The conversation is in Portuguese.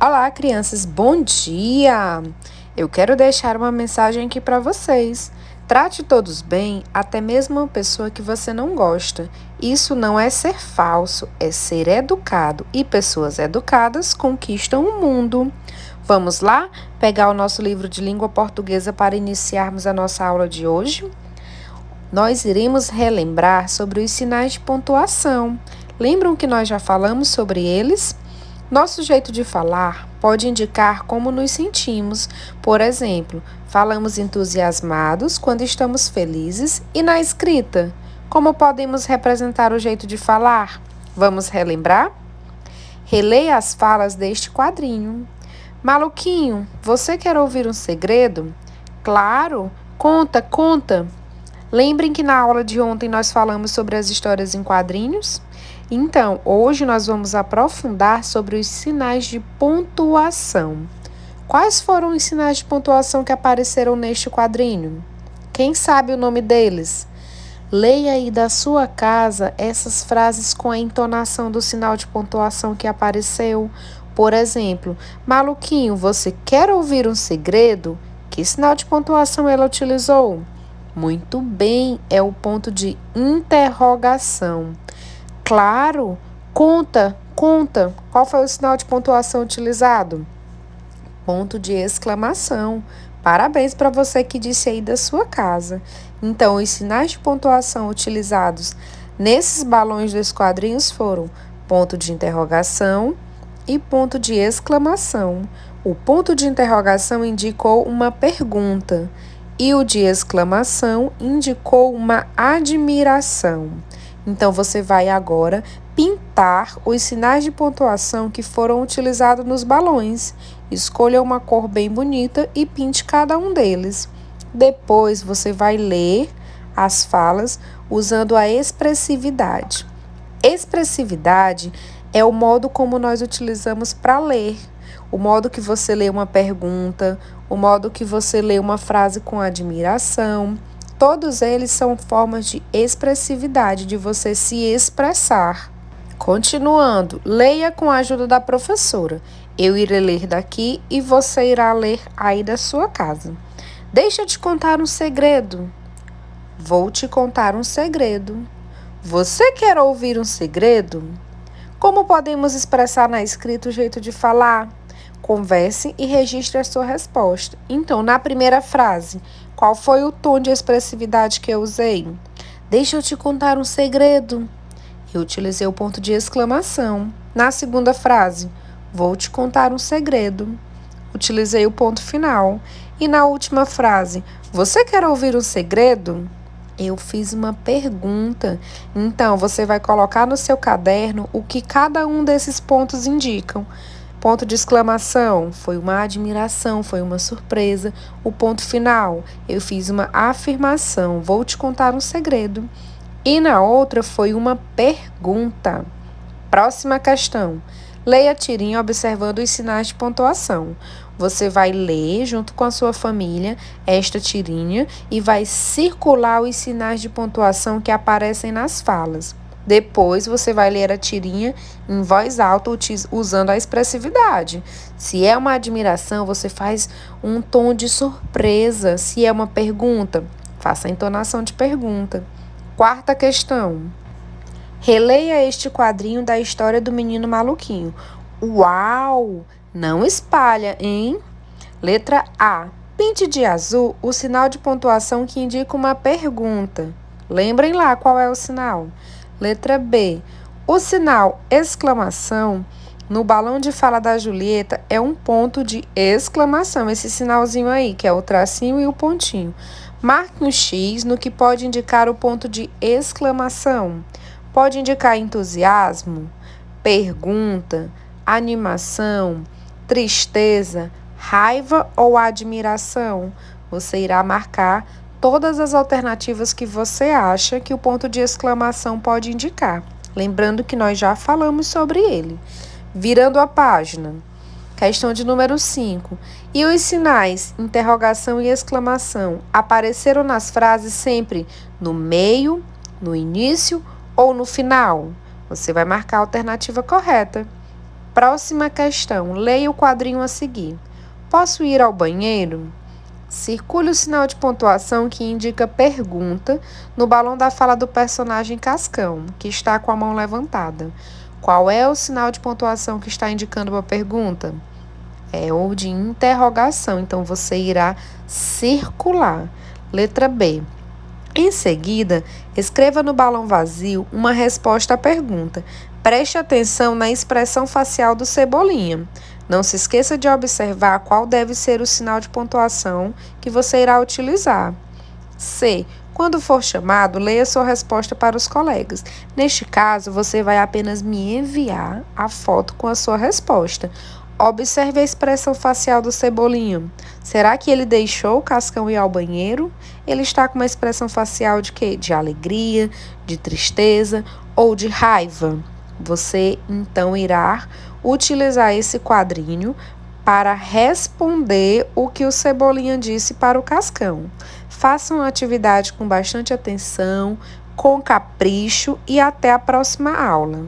Olá, crianças, bom dia! Eu quero deixar uma mensagem aqui para vocês. Trate todos bem, até mesmo uma pessoa que você não gosta. Isso não é ser falso, é ser educado. E pessoas educadas conquistam o mundo. Vamos lá pegar o nosso livro de língua portuguesa para iniciarmos a nossa aula de hoje? Nós iremos relembrar sobre os sinais de pontuação. Lembram que nós já falamos sobre eles? Nosso jeito de falar pode indicar como nos sentimos. Por exemplo, falamos entusiasmados quando estamos felizes e na escrita. Como podemos representar o jeito de falar? Vamos relembrar? Releia as falas deste quadrinho. Maluquinho, você quer ouvir um segredo? Claro, conta, conta. Lembrem que na aula de ontem nós falamos sobre as histórias em quadrinhos? Então, hoje nós vamos aprofundar sobre os sinais de pontuação. Quais foram os sinais de pontuação que apareceram neste quadrinho? Quem sabe o nome deles? Leia aí da sua casa essas frases com a entonação do sinal de pontuação que apareceu. Por exemplo, Maluquinho, você quer ouvir um segredo? Que sinal de pontuação ela utilizou? Muito bem, é o ponto de interrogação. Claro, conta, conta. Qual foi o sinal de pontuação utilizado? Ponto de exclamação. Parabéns para você que disse aí da sua casa. Então, os sinais de pontuação utilizados nesses balões dos quadrinhos foram ponto de interrogação e ponto de exclamação. O ponto de interrogação indicou uma pergunta e o de exclamação indicou uma admiração. Então, você vai agora pintar os sinais de pontuação que foram utilizados nos balões. Escolha uma cor bem bonita e pinte cada um deles. Depois, você vai ler as falas usando a expressividade. Expressividade é o modo como nós utilizamos para ler. O modo que você lê uma pergunta, o modo que você lê uma frase com admiração. Todos eles são formas de expressividade, de você se expressar. Continuando, leia com a ajuda da professora. Eu irei ler daqui e você irá ler aí da sua casa. Deixa eu te contar um segredo. Vou te contar um segredo. Você quer ouvir um segredo? Como podemos expressar na escrita o jeito de falar? Converse e registre a sua resposta. Então, na primeira frase, qual foi o tom de expressividade que eu usei? Deixa eu te contar um segredo. Eu utilizei o ponto de exclamação. Na segunda frase, vou te contar um segredo. Utilizei o ponto final. E na última frase, você quer ouvir um segredo? Eu fiz uma pergunta. Então, você vai colocar no seu caderno o que cada um desses pontos indicam. Ponto de exclamação, foi uma admiração, foi uma surpresa. O ponto final, eu fiz uma afirmação, vou te contar um segredo. E na outra foi uma pergunta. Próxima questão. Leia a tirinha observando os sinais de pontuação. Você vai ler, junto com a sua família, esta tirinha e vai circular os sinais de pontuação que aparecem nas falas. Depois, você vai ler a tirinha em voz alta, usando a expressividade. Se é uma admiração, você faz um tom de surpresa. Se é uma pergunta, faça a entonação de pergunta. Quarta questão. Releia este quadrinho da história do menino maluquinho. Uau! Não espalha, hein? Letra A. Pinte de azul o sinal de pontuação que indica uma pergunta. Lembrem lá qual é o sinal. Letra B. O sinal exclamação no balão de fala da Julieta é um ponto de exclamação. Esse sinalzinho aí, que é o tracinho e o pontinho. Marque um X no que pode indicar o ponto de exclamação. Pode indicar entusiasmo, pergunta, animação, tristeza, raiva ou admiração. Você irá marcar todas as alternativas que você acha que o ponto de exclamação pode indicar. Lembrando que nós já falamos sobre ele. Virando a página. Questão de número 5. E os sinais, interrogação e exclamação, apareceram nas frases sempre no meio, no início ou no final? Você vai marcar a alternativa correta. Próxima questão. Leia o quadrinho a seguir. Posso ir ao banheiro? Circule o sinal de pontuação que indica pergunta no balão da fala do personagem Cascão, que está com a mão levantada. Qual é o sinal de pontuação que está indicando uma pergunta? É o de interrogação, então você irá circular. Letra B. Em seguida, escreva no balão vazio uma resposta à pergunta. Preste atenção na expressão facial do Cebolinha. Não se esqueça de observar qual deve ser o sinal de pontuação que você irá utilizar. C. Quando for chamado, leia sua resposta para os colegas. Neste caso, você vai apenas me enviar a foto com a sua resposta. Observe a expressão facial do Cebolinha. Será que ele deixou o Cascão ir ao banheiro? Ele está com uma expressão facial de quê? De alegria, de tristeza ou de raiva? Você, então, irá utilizar esse quadrinho para responder o que o Cebolinha disse para o Cascão. Faça uma atividade com bastante atenção, com capricho e até a próxima aula.